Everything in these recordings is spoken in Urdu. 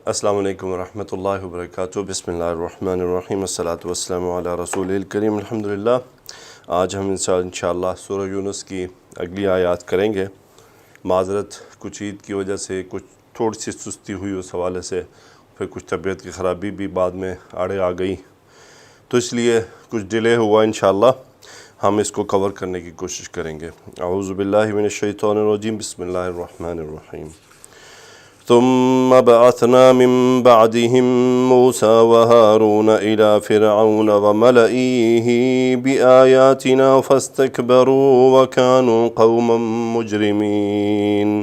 السلام علیکم ورحمۃ اللہ وبرکاتہ۔ بسم اللہ الرحمن الرحیم، الصلاۃ والسلام علی رسول الکریم۔ الحمدللہ، آج ہم انشاءاللہ سورہ یونس کی اگلی آیات کریں گے۔ معذرت، کچھ عید کی وجہ سے کچھ تھوڑی سی سستی ہوئی اس حوالے سے، پھر کچھ طبیعت کی خرابی بھی بعد میں آڑے آ گئی، تو اس لیے کچھ ڈیلے ہوا۔ انشاءاللہ ہم اس کو کور کرنے کی کوشش کریں گے۔ اعوذ باللہ من الشیطان الرجیم، بسم اللہ الرحمن الرحیم۔ ثم بعثنا من بعدهم موسى وهارون إلى فرعون وملئه بآياتنا فاستكبروا وكانوا قوما مجرمين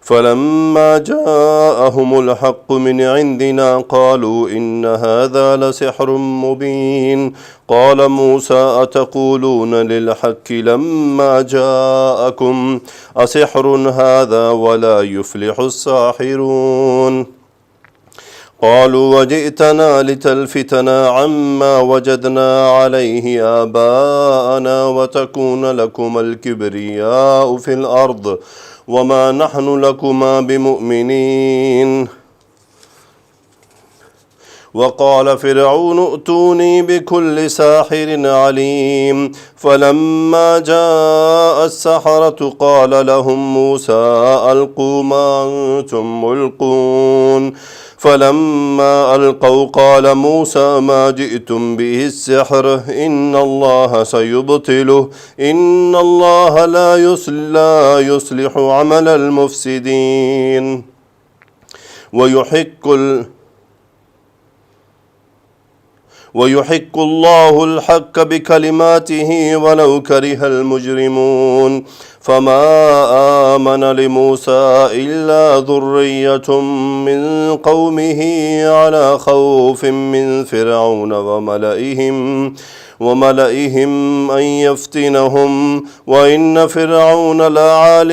فلما جاءهم الحق من عندنا قالوا إن هذا لسحر مبين قال موسى أتقولون للحق لما جاءكم أسحر هذا ولا يفلح الساحرون قالوا وجئتنا لتلفتنا عما وجدنا عليه آباءنا وتكون لكما الكبرياء في الأرض وما نحن لكما بمؤمنين وقال فرعون ائتوني بكل ساحر عليم فلما جاء السحرة قال لهم موسى ألقوا ما أنتم ملقون فلما ألقوا قال موسى ما جئتم به السحر إن الله سيبطله إن الله لا يصلح عمل المفسدين ويحق الله الحق بكلماته ولو كره المجرمون فما آمن لموسى إلا ذرية من قومه على خوف من فرعون وملئهم أن يفتنهم وإن فرعون لعال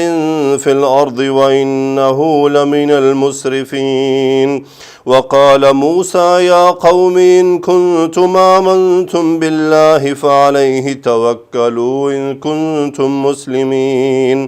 في الأرض وإنه لمن المسرفين وقال موسى يا قوم إن كنتم آمنتم بالله فعليه توكلوا إن كنتم مسلمين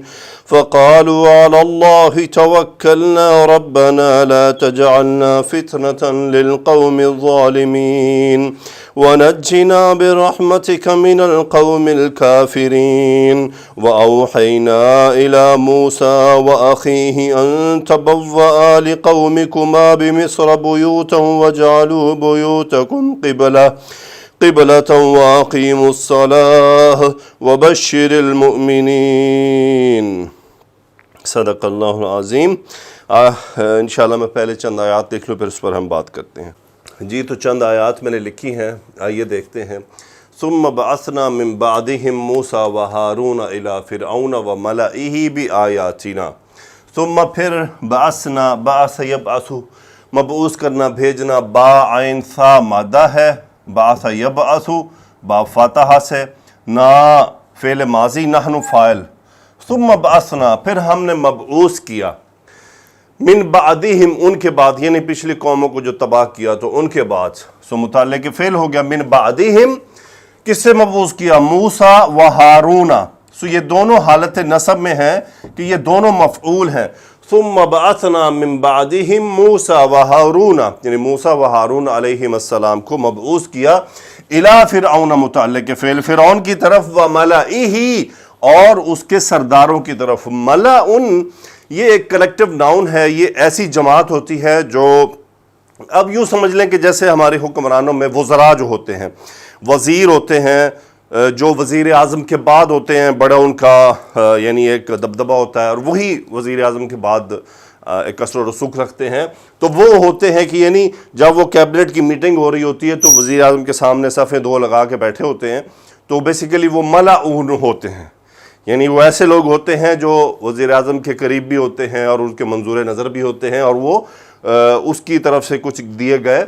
فقالوا على الله توكلنا ربنا لا تجعلنا فتنة للقوم الظالمين ونجنا برحمتك من القوم الكافرين وأوحينا إلى موسى وأخيه أن تبوأ لقومكما بمصر بيوتا وجعلوا بيوتكم قبلة وأقيموا الصلاة وبشر المؤمنين۔ صدق اللہ العظیم۔ انشاءاللہ میں پہلے چند آیات دیکھ لوں، پھر اس پر ہم بات کرتے ہیں۔ جی، تو چند آیات میں نے لکھی ہیں، آئیے دیکھتے ہیں۔ ثم بعثنا من بعدهم موسى وهارون الى فرعون وملئه بآیاتنا، ثم پھر بعثنا، بعث یبعث، مبعوث کرنا، بھیجنا، با عین ثا مادہ ہے، بعث یبعث با فاتحہ سے، نا فعل ماضی، نحن فاعل، ثم بعثنا پھر ہم نے مبعوث کیا، من بعدہم ان کے بعد، یعنی پچھلی قوموں کو جو تباہ کیا تو ان کے بعد، سو متعلق فعل ہو گیا من بعدہم۔ کس سے مبعوث کیا؟ موسیٰ و ہارون، سو یہ دونوں حالت نصب میں ہیں کہ یہ دونوں مفعول ہیں۔ ثم بعثنا من بعدہم موسیٰ و ہارون، یعنی موسیٰ و ہارون علیہم السلام کو مبعوث کیا، الی فرعون متعلق فعل فرعون کی طرف، و ملئہ اور اس کے سرداروں کی طرف۔ ملعن یہ ایک کلیکٹیو ناؤن ہے، یہ ایسی جماعت ہوتی ہے جو، اب یوں سمجھ لیں کہ جیسے ہمارے حکمرانوں میں وزراء جو ہوتے ہیں، وزیر ہوتے ہیں، جو وزیر اعظم کے بعد ہوتے ہیں، بڑا ان کا یعنی ایک دبدبہ ہوتا ہے، اور وہی وزیر اعظم کے بعد ایک اثر و رسوخ رکھتے ہیں، تو وہ ہوتے ہیں کہ یعنی جب وہ کیبنٹ کی میٹنگ ہو رہی ہوتی ہے تو وزیر اعظم کے سامنے صفیں دو لگا کے بیٹھے ہوتے ہیں، تو بیسیکلی وہ ملعون ہوتے ہیں، یعنی وہ ایسے لوگ ہوتے ہیں جو وزیر اعظم کے قریب بھی ہوتے ہیں اور ان کے منظور نظر بھی ہوتے ہیں، اور وہ اس کی طرف سے کچھ دیے گئے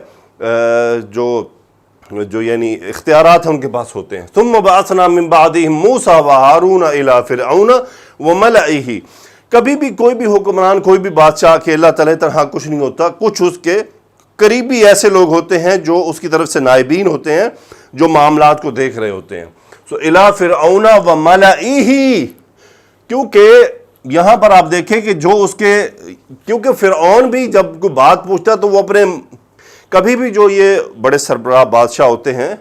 جو یعنی اختیارات ہیں ان کے پاس ہوتے ہیں۔ ثم بعثنا من بعدہم موسیٰ وہارون الی فرعون وملئہ، کبھی بھی کوئی بھی حکمران، کوئی بھی بادشاہ کے اللہ تعالی طرح کچھ نہیں ہوتا، کچھ اس کے قریبی ایسے لوگ ہوتے ہیں جو اس کی طرف سے نائبین ہوتے ہیں، جو معاملات کو دیکھ رہے ہوتے ہیں۔ الی فرعون و ملئہ، کیونکہ یہاں پر آپ دیکھیں کہ جو اس کے، کیونکہ فرعون بھی جب کوئی بات پوچھتا تو وہ اپنے، کبھی بھی جو یہ بڑے سربراہ بادشاہ ہوتے ہیں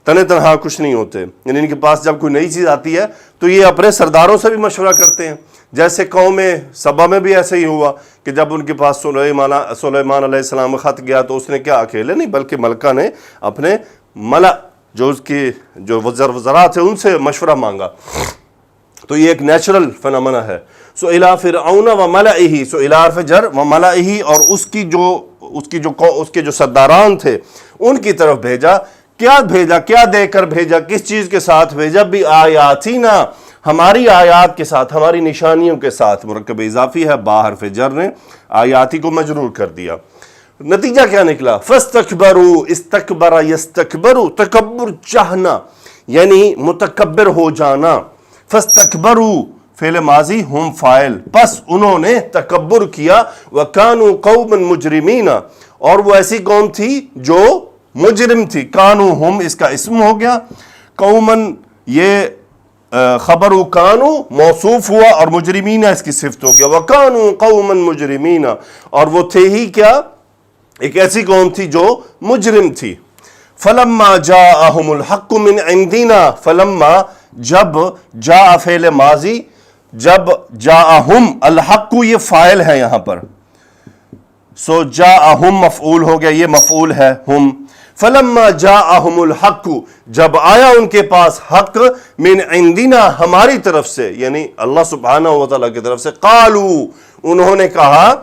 تنہا تنہا کچھ نہیں ہوتے، یعنی ان کے پاس جب کوئی نئی چیز آتی ہے تو یہ اپنے سرداروں سے بھی مشورہ کرتے ہیں. جیسے قوم سبا میں بھی ایسے ہی ہوا کہ جب ان کے پاس سلیمان علیہ السلام خط گیا تو اس نے کیا اکیلے نہیں بلکہ ملکہ نے اپنے ملا جو اس کے جو وزراء تھے ان سے مشورہ مانگا. تو یہ ایک نیچرل فنامنا ہے. سو الی فرعون و ملئہ، سو الی حرف جر و ملئہ، اور اس کے جو سرداران تھے ان کی طرف بھیجا. کیا بھیجا؟ کیا دے کر بھیجا؟ کس چیز کے ساتھ بھیجا؟ بھی آیاتینا، ہماری آیات کے ساتھ، ہماری نشانیوں کے ساتھ. مرکب اضافی ہے، با حرف جر نے آیاتی کو مجرور کر دیا. نتیجہ کیا نکلا؟ فاستکبروا، استکبر یستکبروا، تکبر چاہنا یعنی متکبر ہو جانا. فاستکبروا فعل ماضی، ہم فاعل، پس انہوں نے تکبر کیا. وکانوا قوما مجرمین، اور وہ ایسی قوم تھی جو مجرم تھی. کانو ہم اس کا اسم ہو گیا، قومن یہ خبر کانو موصوف ہوا، اور مجرمین اس کی صفت ہو گیا. وکانوا قوما مجرمین، اور وہ تھے ہی کیا؟ ایک ایسی قوم تھی جو مجرم تھی. فلما جاءہم الحق من عندنا، فلما جب، جاء فعل ماضی، جب جاءہم الحق یہ فاعل ہے یہاں پر، سو جاءہم مفعول ہو گیا، یہ مفعول ہے ہم. فلما جاءہم الحق، جب آیا ان کے پاس حق، من عندنا ہماری طرف سے، یعنی اللہ سبحانہ و تعالیٰ کی طرف سے. قالو انہوں نے کہا،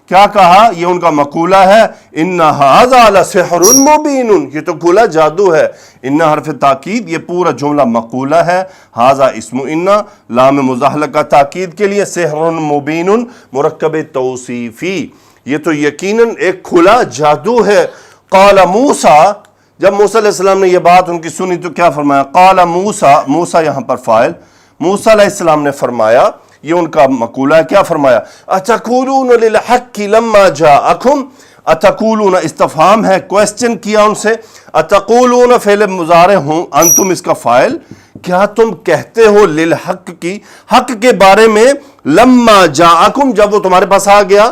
کیا کہا؟ یہ ان کا مقولہ ہے، ان ھذا لسحر مبین، یہ تو کھلا جادو ہے. ان حرف تاکید، یہ پورا جملہ مقولہ ہے. ھذا اسم ان، لام مزاحلہ کا تاکید کے لیے. سحر مبین مرکب توصیفی، یہ تو یقیناً ایک کھلا جادو ہے. قال موسیٰ، جب موسیٰ علیہ السلام نے یہ بات ان کی سنی تو کیا فرمایا؟ قال موسیٰ، موسیٰ یہاں پر فاعل، موسیٰ علیہ السلام نے فرمایا، یہ ان کا مقولہ ہے. کیا فرمایا؟ اتقولون للحق لما جاءکم، اتقولون استفہام ہے، کوسچن کیا ان سے. اتقولون فعل مضارع ہوں، انتم اس کا فاعل، کیا تم کہتے ہو للحق کی، حق کے بارے میں، لما جاءکم جب وہ تمہارے پاس آ گیا،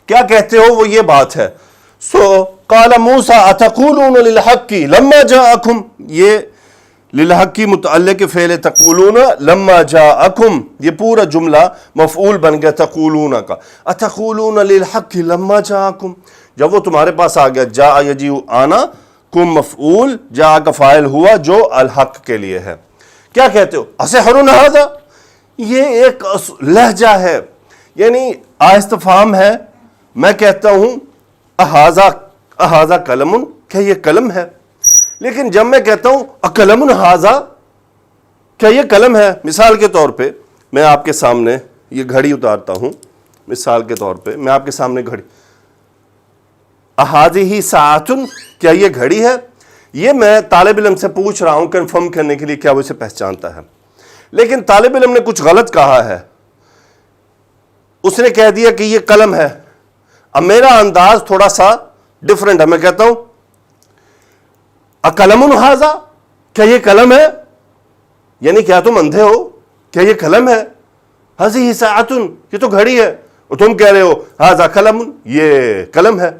کیا کہتے ہو؟ وہ یہ بات ہے. سو قال موسیٰ اتقولون للحق لما جاءکم، یہ للحق کی متعلق فعل تقولون لما جاءکم، یہ پورا جملہ مفعول بن گیا تقولون کا. اتقولون للحق لما جاءکم، جب وہ تمہارے پاس آ گیا. جاء یجیء آنا، کم مفعول، جاء کا فاعل ہوا جو الحق کے لیے ہے. کیا کہتے ہو؟ اسحر ھذا، یہ ایک لہجہ ہے، یعنی استفہام ہے. میں کہتا ہوں اھذا قلم، کیا یہ قلم ہے؟ لیکن جب میں کہتا ہوں اقلم ھذا، کیا یہ قلم ہے؟ مثال کے طور پہ میں آپ کے سامنے یہ گھڑی اتارتا ہوں، مثال کے طور پہ میں آپ کے سامنے گھڑی، اھذہ ساعۃ، کیا یہ گھڑی ہے؟ یہ میں طالب علم سے پوچھ رہا ہوں کنفرم کرنے کے لیے کیا وہ اسے پہچانتا ہے. لیکن طالب علم نے کچھ غلط کہا ہے، اس نے کہہ دیا کہ یہ قلم ہے. اب میرا انداز تھوڑا سا ڈیفرنٹ ہے، میں کہتا ہوں اقلم ھذا، کیا یہ قلم ہے؟ یعنی کیا تم اندھے ہو؟ کیا یہ قلم ہے؟ ھذہ ساعۃ، یہ تو گھڑی ہے، اور تم کہہ رہے ہو ھذا قلم، یہ قلم ہے.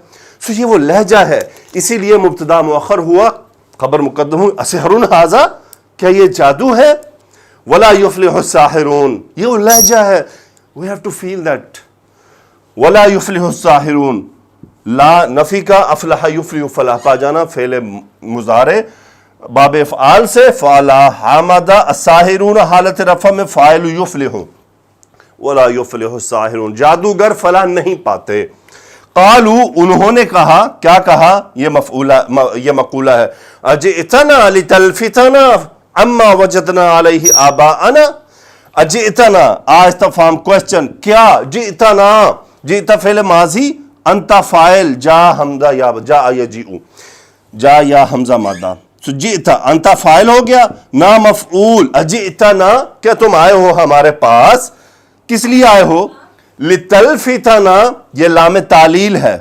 سو یہ وہ لہجہ ہے، اسی لیے مبتدا مؤخر ہوا، خبر مقدم ہوا. اسحر ھذا، کیا یہ جادو ہے؟ ولا یفلح الساحرون، یہ وہ لہجہ ہے. we have to feel that. ولا یفلح الساحرون، لا نفی کا، افلح یفلح فلاح پا جانا، فعل مضارع باب افعال سے، فعلا حامد الساحرون حالت رفع میں فاعل یفلح، ولا یفلح الساحرون، جادوگر فلاح نہیں پاتے. قالو انہوں نے کہا، کیا کہا؟ یہ مقولہ ہے. اجئتنا لتلفتنا عما وجدنا علیہ آباءنا، اجئتنا استفہام کوسچن، کیا؟ جئتنا، جئتا فعل ماضی، انتا فاعل، جا حمزہ یا جا یجیء، جا یا حمزہ مادہ. سو جئتا انتا فاعل ہو گیا، نا مفعول. اجئتنا، کیا تم آئے ہو ہمارے پاس؟ کس لیے آئے ہو؟ لتلفتنا، یہ لام تعلیل ہے،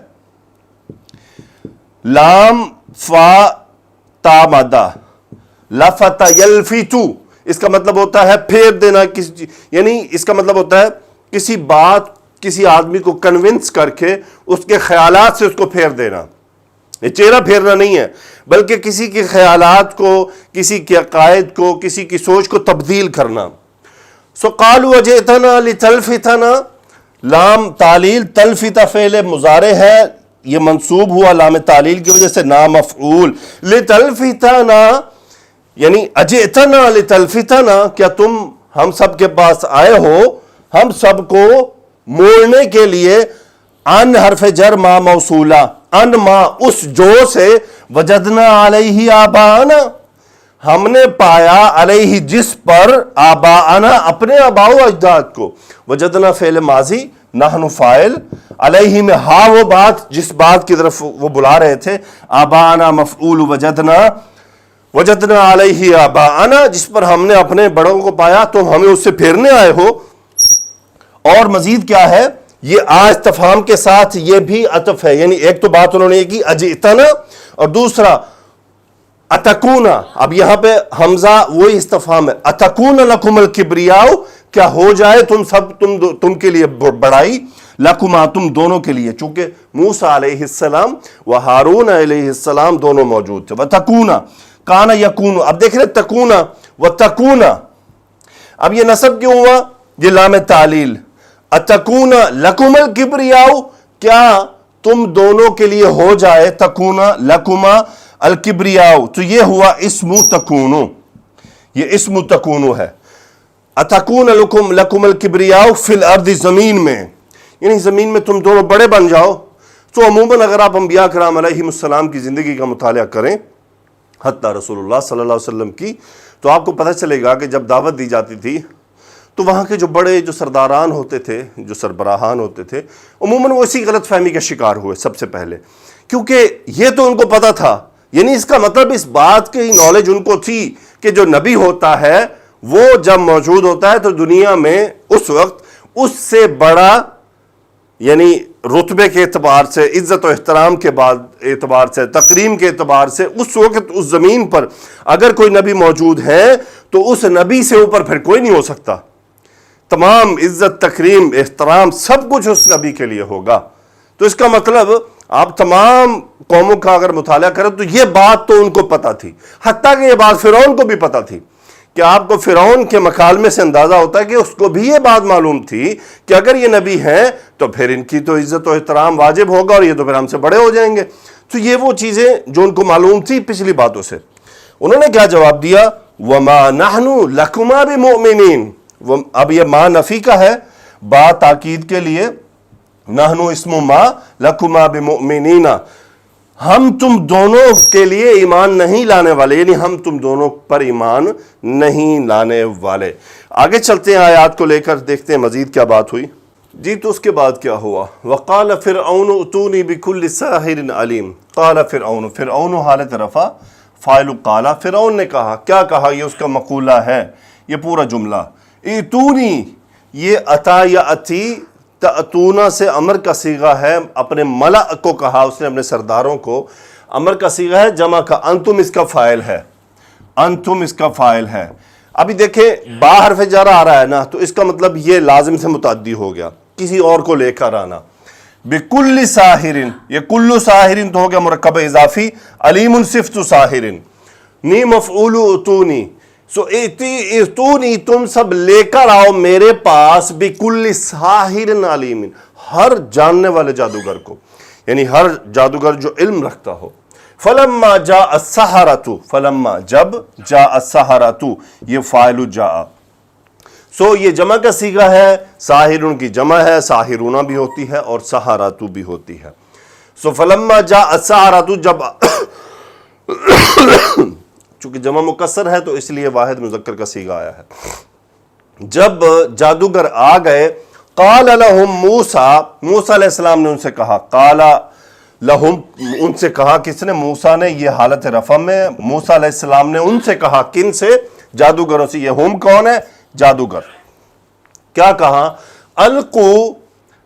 لام فا تا مادہ، لفت یلفتو، اس کا مطلب ہوتا ہے پھیر دینا یعنی اس کا مطلب ہوتا ہے کسی بات کسی آدمی کو کنونس کر کے اس کے خیالات سے اس کو پھیر دینا. یہ چہرہ پھیرنا نہیں ہے بلکہ کسی کے خیالات کو، کسی کے عقائد کو، کسی کی سوچ کو تبدیل کرنا. سو قالوا اجئتنا لتلفتنا، لام تعلیل، تلفت فعل مضارع ہے، یہ منصوب ہوا لام تعلیل کی وجہ سے نامفعول. لتلفتنا یعنی اجئتنا لتلفتنا، کیا تم ہم سب کے پاس آئے ہو ہم سب کو موڑنے کے لیے. ان حرف جر ما موصولہ، ان ما اس جو سے، وجدنا علیہ آباءنا ہم نے پایا، علیہ جس پر، آباءنا اپنے آباء و اجداد کو. وجدنا فعل ماضی، نحن فاعل، علیہ میں ہاں وہ بات جس بات کی طرف وہ بلا رہے تھے، آباءنا مفعول، وجدنا علیہ آباءنا جس پر ہم نے اپنے بڑوں کو پایا تم ہمیں اس سے پھیرنے آئے ہو. اور مزید کیا ہے، یہ استفہام کے ساتھ یہ بھی عطف ہے، یعنی ایک تو بات انہوں نے یہ کی اجئتنا، اور دوسرا اتکونا. اب یہاں پہ حمزہ وہی استفہام ہے، اتکون لکم الکبریاء، کیا ہو جائے تم کے لیے بڑائی، لکما تم دونوں کے لیے، چونکہ موسیٰ علیہ السلام و ہارون علیہ السلام دونوں موجود تھے. وتکونا کانا یکون، اب دیکھ رہے تکونا وتکونا، اب یہ نصب کیوں ہوا، یہ لام تعلیل. اتکون لکم الکبریاء، کیا تم دونوں کے لیے ہو جائے، تکون لکما الکبریاء، تو یہ ہوا اسم تکونو، یہ اسم تکونو ہے. اتکون لکم الکبریاء فی الارض، زمین میں، یعنی زمین میں تم دونوں بڑے بن جاؤ. تو عموماً اگر آپ انبیاء کرام علیہ السلام کی زندگی کا مطالعہ کریں، حتیٰ رسول اللہ صلی اللہ علیہ وسلم کی، تو آپ کو پتہ چلے گا کہ جب دعوت دی جاتی تھی تو وہاں کے جو بڑے جو سرداران ہوتے تھے، جو سربراہان ہوتے تھے، عموماً وہ اسی غلط فہمی کا شکار ہوئے سب سے پہلے، کیونکہ یہ تو ان کو پتہ تھا، یعنی اس کا مطلب اس بات کی نالج ان کو تھی کہ جو نبی ہوتا ہے وہ جب موجود ہوتا ہے تو دنیا میں اس وقت اس سے بڑا، یعنی رتبے کے اعتبار سے، عزت و احترام کے بعد اعتبار سے، تکریم کے اعتبار سے، اس وقت اس زمین پر اگر کوئی نبی موجود ہے تو اس نبی سے اوپر پھر کوئی نہیں ہو سکتا. تمام عزت، تکریم، احترام سب کچھ اس نبی کے لیے ہوگا. تو اس کا مطلب آپ تمام قوموں کا اگر مطالعہ کریں تو یہ بات تو ان کو پتہ تھی، حتیٰ کہ یہ بات فرعون کو بھی پتہ تھی. کہ آپ کو فرعون کے مکالمے سے اندازہ ہوتا ہے کہ اس کو بھی یہ بات معلوم تھی کہ اگر یہ نبی ہیں تو پھر ان کی تو عزت و احترام واجب ہوگا، اور یہ تو پھر ہم سے بڑے ہو جائیں گے. تو یہ وہ چیزیں جو ان کو معلوم تھی پچھلی باتوں سے. انہوں نے کیا جواب دیا، وَمَا نَحْنُ لَكُمَا بِمُؤْمِنِينَ. اب یہ ما نفی کا ہے، با تاکید کے لیے، نحنو اسم ما لَكُمَا بِمُؤْمِنِينَ، ہم تم دونوں کے لیے ایمان نہیں لانے والے، یعنی ہم تم دونوں پر ایمان نہیں لانے والے. آگے چلتے ہیں آیات کو لے کر، دیکھتے ہیں مزید کیا بات ہوئی. جی تو اس کے بعد کیا ہوا، وَقَالَ فِرْعَوْنُ ائْتُونِي بِكُلِّ سَاحِرٍ عَلِيمٍ. قَالَ فِرْعَوْنُ، فِرْعَوْنُ حالت رفع، فاعل قال، فرعون نے کہا، کیا کہا، یہ اس کا مقولہ ہے، یہ پورا جملہ. ائتونی، یہ عطا یا اتی، تأتونا سے امر کا صیغہ ہے، اپنے ملأ کو کہا اس نے، اپنے سرداروں کو. امر کا صیغہ ہے، جمع کا، انتم اس کا فاعل ہے، انتم اس کا فاعل ہے. ابھی دیکھیں با حرف جر آ رہا ہے نا، تو اس کا مطلب یہ لازم سے متعدی ہو گیا، کسی اور کو لے کر آنا. بکل ساحرن، یہ کل ساحرن تو ہو گیا مرکب اضافی، علیم صفت ساحرن، نی مفعول اتونی. سو اتونی، تم سب لے کر آؤ میرے پاس، بکل ساحر علیم، ہر جاننے والے جادوگر کو، یعنی ہر جادوگر جو علم رکھتا ہو. فلما جاء السحرۃ، فلما جب، جاء السحرۃ، یہ فاعل جاء. سو یہ جمع کا صیغہ ہے، ساحرون کی جمع ہے، ساحرونہ بھی ہوتی ہے اور سحرۃ بھی ہوتی ہے. سو فلما جاء السحرۃ، جب چونکہ جمع مکسر ہے تو اس لیے واحد مذکر کا صیغہ آیا ہے. جب جادوگر آ گئے، قال لهم موسیٰ، موسیٰ علیہ السلام نے ان سے کہا، قال لهم، ان سے کہا، کس نے، موسیٰ نے. یہ حالت رفع میں موسیٰ علیہ السلام نے ان سے کہا، کن سے، جادوگروں سے. یہ ہم کون ہے، جادوگر. کیا کہا، القو،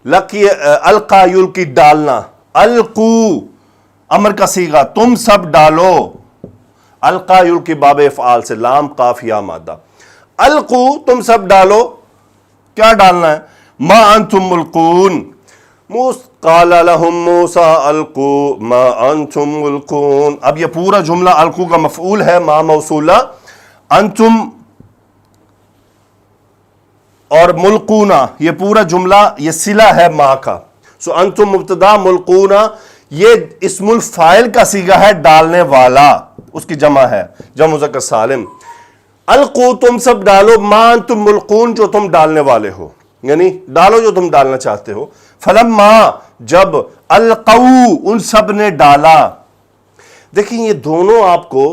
القا یلقی، ڈالنا، القو امر کا صیغہ، تم سب ڈالو. القا یلقی باب افعال سے، لام قاف یا مادہ. القو تم سب ڈالو، کیا ڈالنا ہے؟ ما انتم ملقون، قال لهم موسیٰ القو ما انتم ملقون. اب یہ پورا جملہ القو کا مفعول ہے، ما موصولہ، انتم اور ملقونا یہ پورا جملہ یہ صلہ ہے ما کا. سو انتم مبتدا، ملقونا یہ اسم الفاعل کا صیغہ ہے، ڈالنے والا، اس کی جمع ہے، جمع مذکر سالم. القو تم سب ڈالو، ما انتم ملقون جو تم ڈالنے والے ہو، یعنی ڈالو جو تم ڈالنا چاہتے ہو. فلما جب القو ان سب نے ڈالا. دیکھیں یہ دونوں آپ کو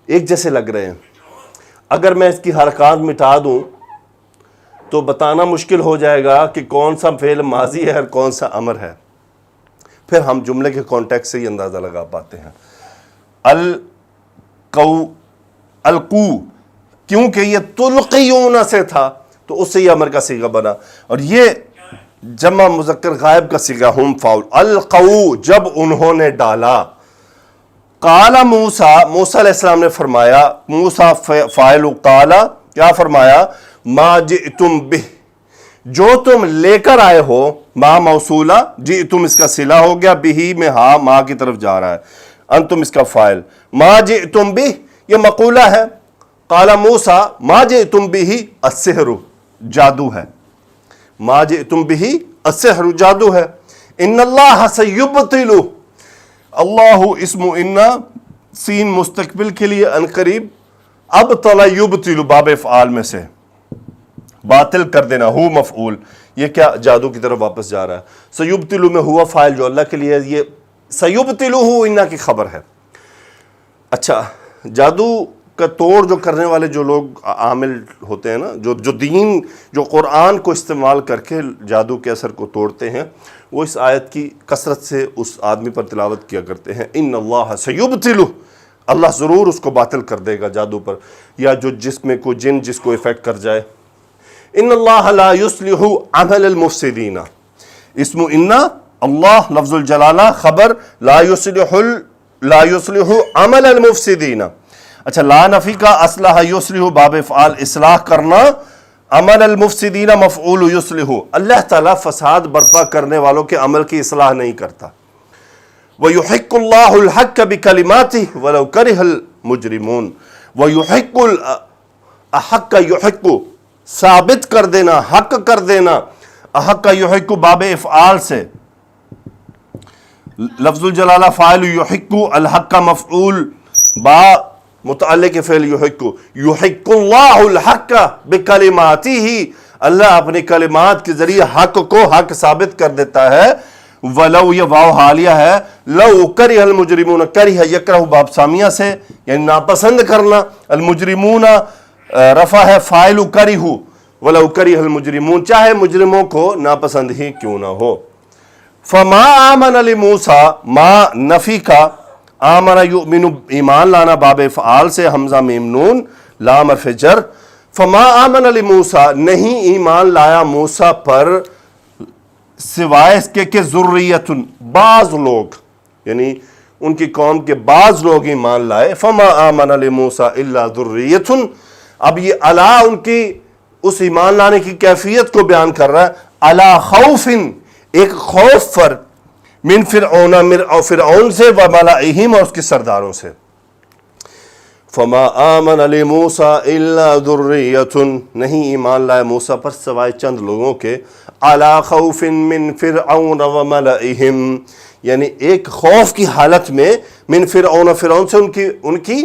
ایک جیسے لگ رہے ہیں، اگر میں اس کی حرکات مٹا دوں تو بتانا مشکل ہو جائے گا کہ کون سا فعل ماضی ہے اور کون سا امر ہے، پھر ہم جملے کے کانٹیکسٹ سے ہی اندازہ لگا پاتے ہیں. القو کیونکہ یہ تلقیون سے تھا تو اس سے یہ امر کا صیغہ بنا، اور یہ جمع مذکر غائب کا صیغہ ہم فاعل. القو جب انہوں نے ڈالا. قال موسیٰ، موسیٰ علیہ السلام نے فرمایا، موسیٰ فاعل قال، کیا فرمایا؟ ما جئتم بہ جو تم لے کر آئے ہو، ما موصولہ، جئتم اس کا صلہ ہو گیا، بہی میں ہاں ما کی طرف جا رہا ہے، انتم اس کا فاعل. ما جئتم بہ یہ مقولہ ہے. قال موسیٰ ما جئتم بہ السحر جادو ہے، ما جئتم بہ السحر جادو ہے. ان اللہ سیبطل، اللہ اسم ان سین مستقبل کے لیے ان قریب، ابطل یبطل باب افعال میں سے باطل کر دینا، ہو مفعول، یہ کیا جادو کی طرف واپس جا رہا ہے. سیبطل میں ہوا فاعل جو اللہ کے لیے، یہ سیبطل ہو انا کی خبر ہے. اچھا جادو کا توڑ جو کرنے والے جو لوگ عامل ہوتے ہیں نا، جو دین جو قرآن کو استعمال کر کے جادو کے اثر کو توڑتے ہیں، وہ اس آیت کی کثرت سے اس آدمی پر تلاوت کیا کرتے ہیں، ان اللہ سیبطل، اللہ ضرور اس کو باطل کر دے گا جادو پر، یا جو جس میں کوئی جن جس کو افیکٹ کر جائے. ان اللہ لا یصلح عمل المفسدین، اسم ان اللہ لفظ الجلالہ خبر، لا یصلح عمل المفسدین. اچھا لا نفی کا اصلح یصلح باب افعال اصلاح کرنا، عمل المفسدین مفعول یصلح، اللہ تعالیٰ فساد برپا کرنے والوں کے عمل کی اصلاح نہیں کرتا. وَيُحِقُّ اللَّهُ الْحَقَّ بِكَلِمَاتِهِ وَلَوْ كَرِهَ الْمُجْرِمُونَ. وَيُحِقُّ الْحَقَّ يُحِقُّ ثابت کر دینا، حق کر دینا. احق یحق باب افعال سے، لفظ الجلالہ فاعل یحق، الحق مفعول، با متعلق فعل یحق. یحق اللہ الحق بکلماتہ، اللہ اپنی کلمات کے ذریعے حق کو حق ثابت کر دیتا ہے. ولو یہ واو حالیہ ہے، لو کرہ المجرمون، کرہ یکرہ باب سامیہ سے یعنی ناپسند کرنا، المجرمون رفع ہے فاعل کرہ، ولو کرہ المجرمون چاہے مجرموں کو ناپسند ہی کیوں نہ ہو. فما آمن لموسیٰ، ما نفی کا، آمن یؤمن ایمان لانا باب افعال سے، حمزہ میم نون لام حرف جر. فما آمن لموسیٰ نہیں ایمان لایا موسیٰ پر، سوائے اس کے کہ ذریتن بعض لوگ، یعنی ان کی قوم کے بعض لوگ ایمان لائے. فما آمن لموسیٰ الا ذریتن، اب یہ علا ان کی اس ایمان لانے کی کیفیت کو بیان کر رہا ہے. علا خوف، ایک خوف پر، من فرعون، فرعون سے، وملئہم اور اس کے سرداروں سے. فما آمن لموسیٰ الا ذریۃ، نہیں ایمان لائے موسیٰ پر سوائے چند لوگوں کے. علی خوف من فرعون وملئہم، یعنی ایک خوف کی حالت میں، من فرعون، فرعون سے ان کی.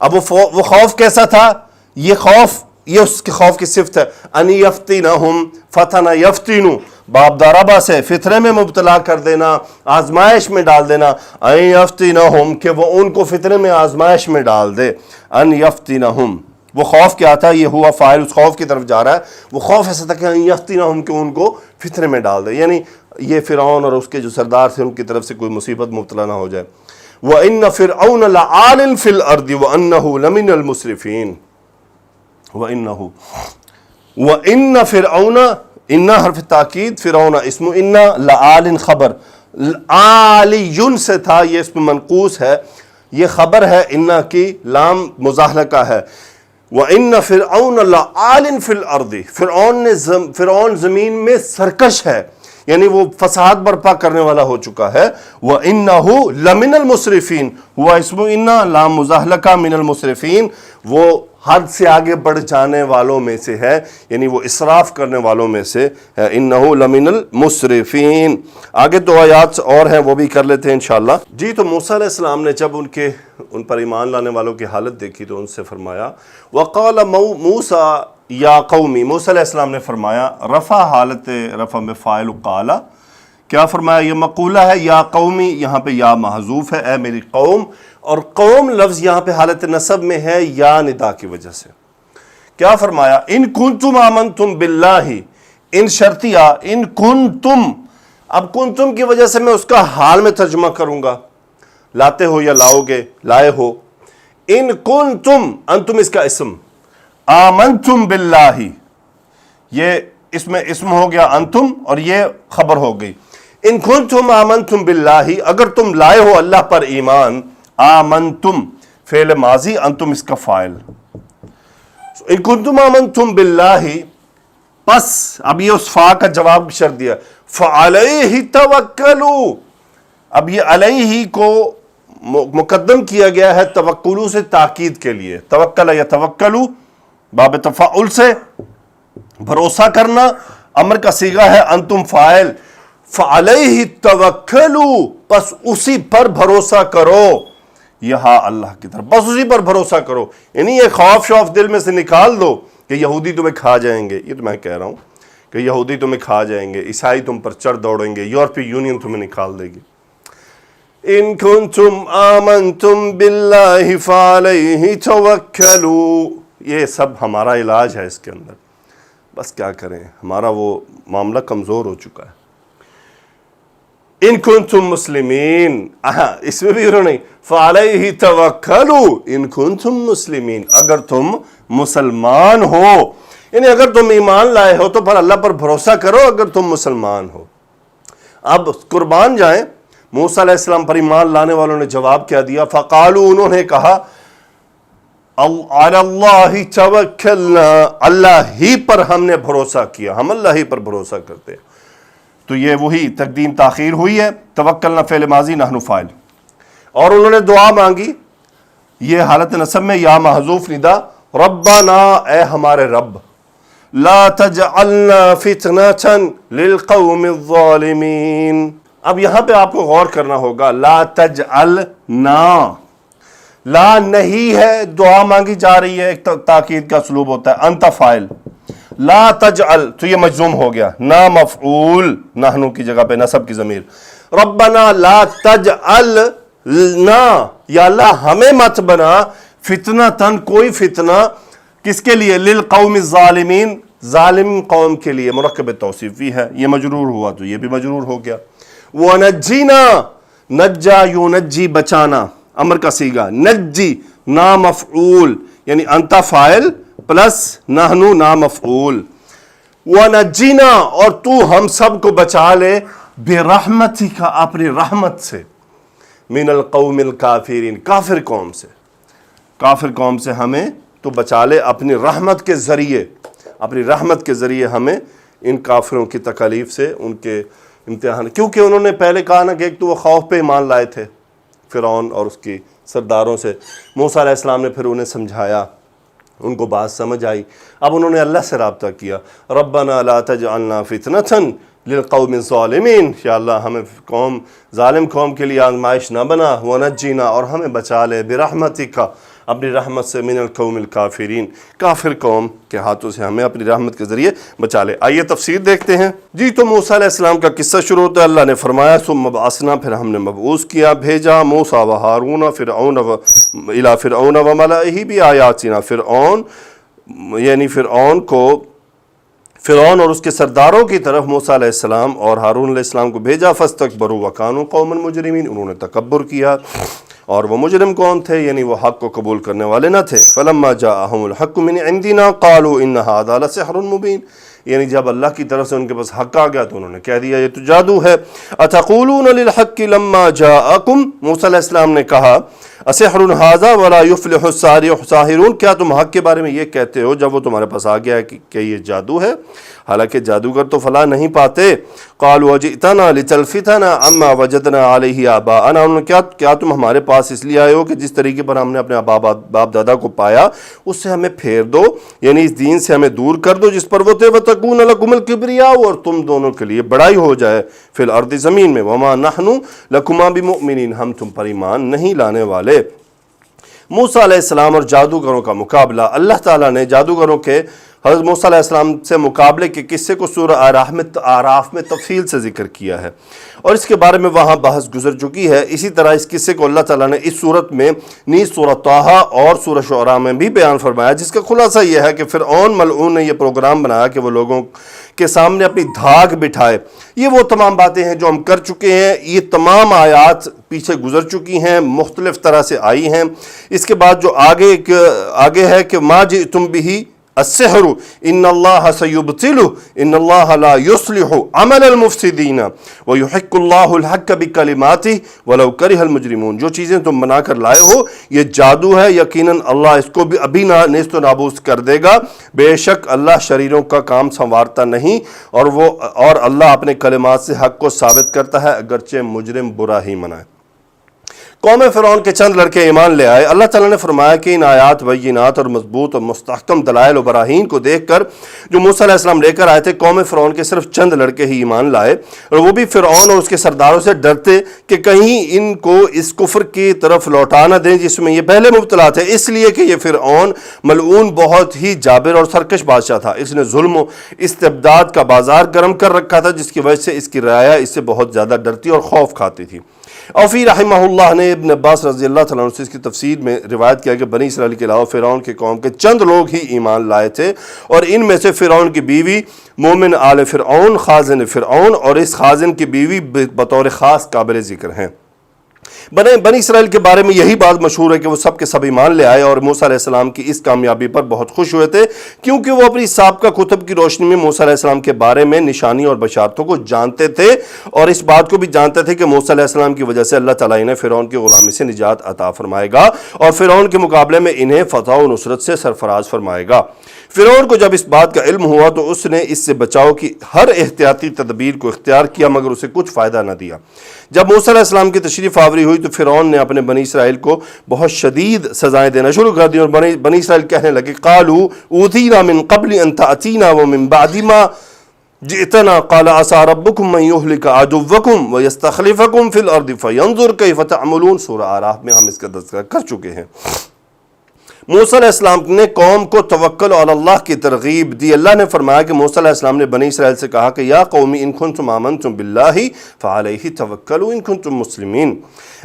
اب وہ خوف کیسا تھا؟ یہ خوف، یہ اس کے خوف کی صفت ہے. ان یفتنہم، فتن یفتن باب ضربہ سے، فطرے میں مبتلا کر دینا، آزمائش میں ڈال دینا. ان یفتنہم کہ وہ ان کو فطرے میں آزمائش میں ڈال دے. ان یفتنہم، وہ خوف کیا تھا؟ یہ ہوا فاعل اس خوف کی طرف جا رہا ہے. وہ خوف ایسا تھا کہ ان یفتنہم کہ ان کو فطرے میں ڈال دے، یعنی یہ فرعون اور اس کے جو سردار تھے ان کی طرف سے کوئی مصیبت مبتلا نہ ہو جائے. وَإِنَّ فِرْعَوْنَ لَعَالٍ فِي الْأَرْضِ وَأَنَّهُ لَمِنَ الْمُسْرِفِينَ. وَإِنَّ فِرْعَوْنَ، اِنَّ حرف تاکید، فرعون اسم اِنَّ، لَعَالٍ خبر، عَالِيٌ سے تھا، یہ اسم منقوص ہے، یہ خبر ہے اِنَّ کی، لام مزاحلہ کا ہے. وَإِنَّ فِرْعَوْنَ لَعَالٍ فِي الْأَرْضِ، فرعون زمین میں سرکش ہے، یعنی وہ فساد برپا کرنے والا ہو چکا ہے۔ وَإِنَّهُ لَمِنَ الْمُسْرِفِينَ، ہوا اسم اِنَّا لام مزاحلقہ من المسرفین، وہ حد سے آگے بڑھ جانے والوں میں سے ہے، یعنی وہ اسراف کرنے والوں میں سے ہے۔ اِنَّهُ لَمِنَ الْمُسْرِفِينَ۔ آگے دو آیات اور ہیں، وہ بھی کر لیتے ہیں انشاءاللہ۔ جی تو موسیٰ علیہ السلام نے جب ان پر ایمان لانے والوں کی حالت دیکھی تو ان سے فرمایا وَقَالَ مُوسَىٰ یا قومی، موسیٰ علیہ السلام نے فرمایا، رفع حالت رفع میں فاعل قالا، کیا فرمایا؟ یہ مقولہ ہے، یا قومی یہاں پہ یا محذوف ہے، اے میری قوم، اور قوم لفظ یہاں پہ حالت نصب میں ہے یا ندا کی وجہ سے۔ کیا فرمایا؟ ان کنتم آمنتم باللہ، ان شرطیہ، ان کنتم، اب کنتم کی وجہ سے میں اس کا حال میں ترجمہ کروں گا، لاتے ہو یا لاؤ گے، لائے ہو۔ ان کنتم، انتم اس کا اسم، آمنتم باللہ، یہ اس میں اسم ہو گیا انتم اور یہ خبر ہو گئی۔ ان کنتم آمنتم باللہ، اگر تم لائے ہو اللہ پر ایمان، آمنتم فعل ماضی، انتم اس کا فاعل۔ ان کنتم آمنتم باللہ، پس اب یہ اس فا کا جواب شرط دیا، فعلیہ توکلوا، اب یہ علیہ کو مقدم کیا گیا ہے توکلو سے تاکید کے لیے، توکل یا توکلو باب تفاعل سے بھروسہ کرنا، امر کا صیغہ ہے، انتم فاعل، فعلیہ توکلوا، پس اسی پر بھروسہ کرو، یہاں اللہ کی طرف، بس اسی پر بھروسہ کرو، یعنی یہ خوف شوف دل میں سے نکال دو کہ یہودی تمہیں کھا جائیں گے، یہ تو میں کہہ رہا ہوں کہ یہودی تمہیں کھا جائیں گے، عیسائی تم پر چڑھ دوڑیں گے، یورپی یونین تمہیں نکال دے گی۔ ان کنتم آمنتم باللہ فعلیہ توکلوا، یہ سب ہمارا علاج ہے اس کے اندر، بس کیا کریں، ہمارا وہ معاملہ کمزور ہو چکا ہے۔ ان کنتم مسلمین، اس میں بھی انہوں نے فعلیہ توکلوا ان کنتم مسلمین، اگر تم مسلمان ہو، یعنی اگر تم ایمان لائے ہو تو پر اللہ پر بھروسہ کرو اگر تم مسلمان ہو۔ اب قربان جائیں، موسیٰ علیہ السلام پر ایمان لانے والوں نے جواب کیا دیا؟ فقالوا، انہوں نے کہا، علی اللہ توکلنا، اللہ ہی پر ہم نے بھروسہ کیا، ہم اللہ ہی پر بھروسہ کرتے ہیں۔ تو یہ وہی تقدیم تاخیر ہوئی ہے، توکلنا فعل ماضی، نحن فاعل۔ اور انہوں نے دعا مانگی، یہ حالت نصب میں یا محذوف ندا، ربنا، اے ہمارے رب، لا تجعلنا فتنة للقوم الظالمین۔ اب یہاں پہ آپ کو غور کرنا ہوگا، لا تجعلنا، لا نہیں ہے، دعا مانگی جا رہی ہے، ایک تاکید کا اسلوب ہوتا ہے، انت فاعل، لا تجعل تو یہ مجزوم ہو گیا، نا مفعول، نحنو کی جگہ پہ نصب کی ضمیر، ربنا لا تجعلنا، یا اللہ ہمیں مت بنا، فتنتن کوئی فتنہ، کس کے لیے؟ للقوم الظالمین، ظالم قوم کے لیے، مرکب توصیفی ہے، یہ مجرور ہوا تو یہ بھی مجرور ہو گیا۔ وَنَجِّنَا، نجا یونجی، بچانا، امر کا صیغہ، نجی نا مفعول، یعنی انت فاعل پلس نحنو نا مفعول، وَنَجِّنَا، اور تو ہم سب کو بچا لے، برحمتک، اپنی رحمت سے، من القوم الکافرین، کافر قوم سے، کافر قوم سے ہمیں تو بچا لے اپنی رحمت کے ذریعے، اپنی رحمت کے ذریعے ہمیں ان کافروں کی تکالیف سے، ان کے امتحان، کیونکہ انہوں نے پہلے کہا نا کہ ایک تو وہ خوف پہ ایمان لائے تھے فرعون اور اس کی سرداروں سے، موسیٰ علیہ السلام نے پھر انہیں سمجھایا، ان کو بات سمجھ آئی، اب انہوں نے اللہ سے رابطہ کیا، ربنا لا تجعلنا فتنة للقوم الظالمین، یا اللہ ہمیں قوم ظالم قوم کے لیے آزمائش نہ بنا، ونجینا، اور ہمیں بچا لے، برحمتک، اپنی رحمت سے، من القوم الکافرین، کافر قوم کے ہاتھوں سے ہمیں اپنی رحمت کے ذریعے بچا لے۔ آئیے تفسیر دیکھتے ہیں۔ جی تو موسیٰ علیہ السلام کا قصہ شروع ہوتا ہے، اللہ نے فرمایا ثم بعثنا، پھر ہم نے مبعوث کیا، بھیجا، موسیٰ و ہارون الی فرعون و ملئہ بآیاتنا، فرعون یعنی فرعون کو، فرعون اور اس کے سرداروں کی طرف موسیٰ علیہ السلام اور ہارون علیہ السلام کو بھیجا، فاستکبروا وکانوا قوما مجرمین، انہوں نے تکبر کیا اور وہ مجرم کون تھے؟ یعنی وہ حق کو قبول کرنے والے نہ تھے. فلما جاءہم الحق من عندنا قالوا ان هذا لسحر مبین، یعنی جب اللہ کی طرف سے ان کے پاس حق آ گیا تو انہوں نے کہہ دیا یہ تو جادو ہے. اتقولون للحق لما جاءکم، موسیٰ علیہ السلام نے کہا اسحر ھذا ولا یفلح الساحرون، کیا تم حق کے بارے میں یہ کہتے ہو جب وہ تمہارے پاس آ گیا ہے کہ یہ جادو ہے، حالانکہ جادوگر تو فلاح نہیں پاتے. قالوا اجئتنا لتلفتنا عما وجدنا علیہ آباءنا، انہوں نے کیا تم ہمارے پاس اس لیے آئے ہو کہ جس طریقے پر ہم نے اپنے باپ دادا کو پایا اس سے ہمیں پھیر دو، یعنی اس دین سے ہمیں دور کر دو جس پر وہ تھے. وتکون لکم الکبریاء، اور تم دونوں کے لیے بڑائی ہو جائے فی الارض، زمین میں. وما نحن لکما بمؤمنین، ہم تم پر ایمان نہیں لانے والے. موسیٰ علیہ السلام اور جادوگروں کا مقابلہ. اللہ تعالیٰ نے جادوگروں کے حضرت موسیٰ علیہ السلام سے مقابلے کے قصے کو سورہ اعراف میں تفصیل سے ذکر کیا ہے اور اس کے بارے میں وہاں بحث گزر چکی ہے. اسی طرح اس قصے کو اللہ تعالیٰ نے اس صورت میں نیز سورہ طٰہٰ اور سورہ شعراء میں بھی بیان فرمایا، جس کا خلاصہ یہ ہے کہ فرعون ملعون نے یہ پروگرام بنایا کہ وہ لوگوں کے سامنے اپنی دھاک بٹھائے. یہ وہ تمام باتیں ہیں جو ہم کر چکے ہیں، یہ تمام آیات پیچھے گزر چکی ہیں، مختلف طرح سے آئی ہیں. اس کے بعد جو آگے ہے کہ ما جئتم بہ السحر ان اللہ سیبطلہ ان اللہ لا یصلح عمل المفسدین ویحق اللہ الحق بکلماتہ ولو کرہ المجرمون، جو چیزیں تم بنا کر لائے ہو یہ جادو ہے، یقیناً اللہ اس کو بھی ابھی نیست و نابود کر دے گا. بے شک اللہ شریروں کا کام سنوارتا نہیں، اور اللہ اپنے کلمات سے حق کو ثابت کرتا ہے اگرچہ مجرم برا ہی منائے. قوم فرعون کے چند لڑکے ایمان لے آئے. اللہ تعالیٰ نے فرمایا کہ ان آیات بینات اور مضبوط اور مستحکم دلائل و براہین کو دیکھ کر جو موسیٰ علیہ السلام لے کر آئے تھے، قوم فرعون کے صرف چند لڑکے ہی ایمان لائے، اور وہ بھی فرعون اور اس کے سرداروں سے ڈرتے کہ کہیں ان کو اس کفر کی طرف لوٹا نہ دیں جس میں یہ پہلے مبتلا تھے، اس لیے کہ یہ فرعون ملعون بہت ہی جابر اور سرکش بادشاہ تھا. اس نے ظلم و استبداد کا بازار گرم کر رکھا تھا، جس کی وجہ سے اس کی رعایا اس سے بہت زیادہ ڈرتی اور خوف کھاتی تھی. اوفی رحمہ اللہ نے ابن عباس رضی اللہ تعالیٰ عنہ سے اس کی تفسیر میں روایت کیا کہ بنی اسرائیل کے علاوہ فرعون کے قوم کے چند لوگ ہی ایمان لائے تھے، اور ان میں سے فرعون کی بیوی مومن آل فرعون خازن فرعون، اور اس خازن کی بیوی بطور خاص قابل ذکر ہیں. بنی اسرائیل کے بارے میں یہی بات مشہور ہے کہ وہ سب کے سب ایمان لے آئے اور موسیٰ علیہ السلام کی اس کامیابی پر بہت خوش ہوئے تھے، کیونکہ وہ اپنی سابقہ کتب کی روشنی میں موسیٰ علیہ السلام کے بارے میں نشانی اور بشارتوں کو جانتے تھے، اور اس بات کو بھی جانتے تھے کہ موسیٰ علیہ السلام کی وجہ سے اللہ تعالیٰ انہیں فرعون کی غلامی سے نجات عطا فرمائے گا اور فرعون کے مقابلے میں انہیں فتح و نصرت سے سرفراز فرمائے گا. فرعون کو جب اس بات کا علم ہوا تو اس نے اس سے بچاؤ کی ہر احتیاطی تدبیر کو اختیار کیا، مگر اسے کچھ فائدہ نہ دیا. جب موسیٰ علیہ السلام کی تشریف آوری ہوئی تو فرعون نے اپنے بنی اسرائیل کو بہت شدید سزائیں دینا شروع کر دی، اور بنی اسرائیل کہنے لگے قالوا اوذینا من قبل ان تأتینا ومن بعد ما جئتنا قال عسى ربكم من يهلك عدوكم ويستخلفكم في الارض فينظر كيف تعملون. سورہ اعراف میں ہم اس کا تذکرہ کر چکے ہیں. موسیٰ علیہ السلام نے قوم کو توکل علی اللہ کی ترغیب دی. اللہ نے فرمایا کہ موسیٰ علیہ السلام نے بنی اسرائیل سے کہا کہ یا قومی ان کنتم آمنتم باللہ فعلیہ توکلوا ان کنتم مسلمین،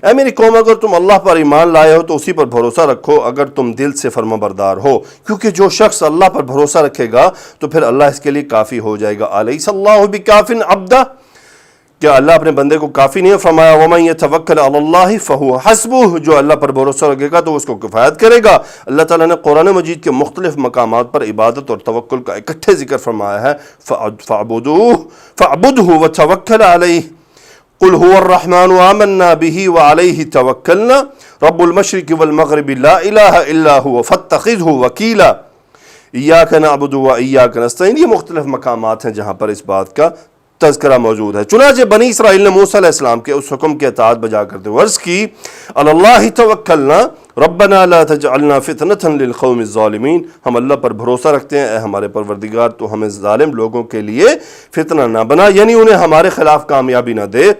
اے میری قوم اگر تم اللہ پر ایمان لائے ہو تو اسی پر بھروسہ رکھو اگر تم دل سے فرما بردار ہو، کیونکہ جو شخص اللہ پر بھروسہ رکھے گا تو پھر اللہ اس کے لیے کافی ہو جائے گا. الیس اللہ بکاف عبدہ، کیا اللہ اپنے بندے کو کافی نہیں فرمایا؟ وَمَن يَتَوَكَّلْ عَلَى اللَّهِ فَهُوَ حَسْبُهُ، جو اللہ پر بھروسہ رکھے گا تو اس کو کفایت کرے گا. اللہ تعالیٰ نے قرآن مجید کے مختلف مقامات پر عبادت اور توکل کا اکٹھے ذکر فرمایا ہے. فَاعْبُدْهُ وَتَوَكَّلْ عَلَيْهِ قُلْ هُوَ الرَّحْمَنُ آمَنَّا بِهِ وَعَلَيْهِ تَوَكَّلْنَا رَبُّ الْمَشْرِقِ وَالْمَغْرِبِ لَا إِلَٰهَ إِلَّا هُوَ فَاتَّخِذْهُ وَكِيلًا إِيَّاكَ نَعْبُدُ وَإِيَّاكَ نَسْتَعِينُ. یہ مختلف مقامات ہیں جہاں پر اس بات کا تذکرہ موجود ہے. چنانچہ بنی اسرائیل نے موسیٰ علیہ السلام کے اس حکم کی اطاعت بجا کرتے ہوئے عرض کی اللہ توکلنا ربنا لا تجعلنا فتنة للقوم الظالمین، ہم اللہ پر بھروسہ رکھتے ہیں، اے ہمارے پروردگار تو ہمیں ظالم لوگوں کے لیے فتنہ نہ بنا، یعنی انہیں ہمارے خلاف کامیابی نہ دے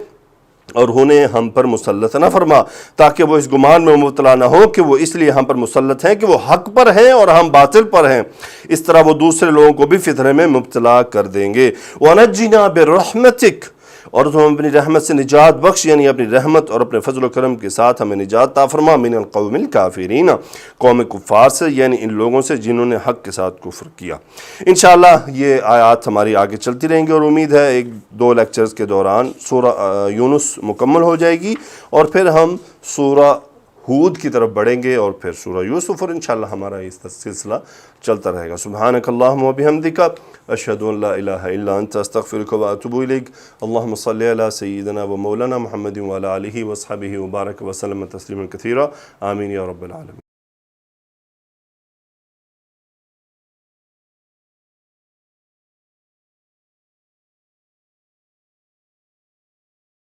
اور انہیں ہم پر مسلط نہ فرما، تاکہ وہ اس گمان میں مبتلا نہ ہو کہ وہ اس لیے ہم پر مسلط ہیں کہ وہ حق پر ہیں اور ہم باطل پر ہیں، اس طرح وہ دوسرے لوگوں کو بھی فتنے میں مبتلا کر دیں گے. وَنَجِّنَا بِرَحْمَتِكَ، اور تو ہم اپنی رحمت سے نجات بخش، یعنی اپنی رحمت اور اپنے فضل و کرم کے ساتھ ہمیں نجات عطا فرما من القوم الکافرین، قوم کفار سے، یعنی ان لوگوں سے جنہوں نے حق کے ساتھ کفر کیا. انشاءاللہ یہ آیات ہماری آگے چلتی رہیں گی اور امید ہے 1-2 لیکچرز کے دوران سورہ یونس مکمل ہو جائے گی اور پھر ہم سورہ ہود کی طرف بڑھیں گے اور پھر سورہ یوسف، اور انشاءاللہ ہمارا یہ سلسلہ چلتا رہے گا۔ سبحانک اللہم و بحمدک، اشہد ان لا الہ الا انت، استغفرک و اتوب الیک۔ اللہم صلی علی سیدنا و مولانا محمد و علی آلہ و صحبہ وبارک وسلم تسلیما کثیرا، آمین یا رب العالمین۔